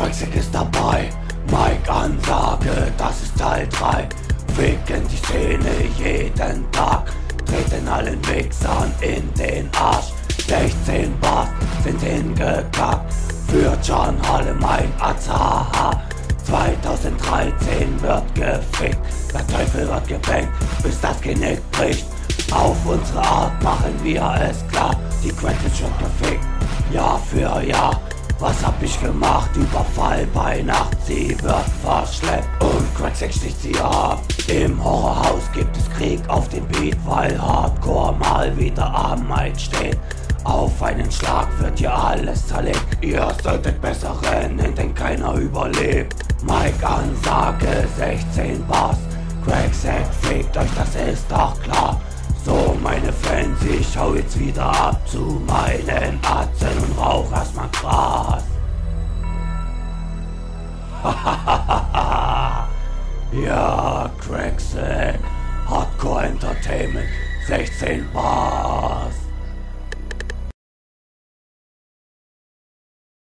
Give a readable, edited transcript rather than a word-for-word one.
Quacksack ist dabei, Mike Ansage, das ist Teil 3. Ficken die Szene jeden Tag, treten allen Wichsern in den Arsch. 16 Bars sind hingekackt, für John Harlem ein Azaha. 2013 wird gefickt, der Teufel wird gebankt, bis das Genick bricht. Auf unsere Art machen wir es klar, die Crack ist schon gefickt, Jahr für Jahr. Was hab ich gemacht? Überfall bei Nacht, sie wird verschleppt und Quacksack sticht sie ab. Im Horrorhaus gibt es Krieg auf dem Beat, weil Hardcore mal wieder am Mic steht. Auf einen Schlag wird hier alles zerlegt, ihr solltet besser rennen, denn keiner überlebt. Mike Ansage, 16 Bars, Quacksack fickt euch, das ist doch klar. So meine Fans, ich hau jetzt wieder ab zu meinen Atzen und rauch erstmal Gras. Ja, Quacksack, Hardcore Entertainment, 16 Bars.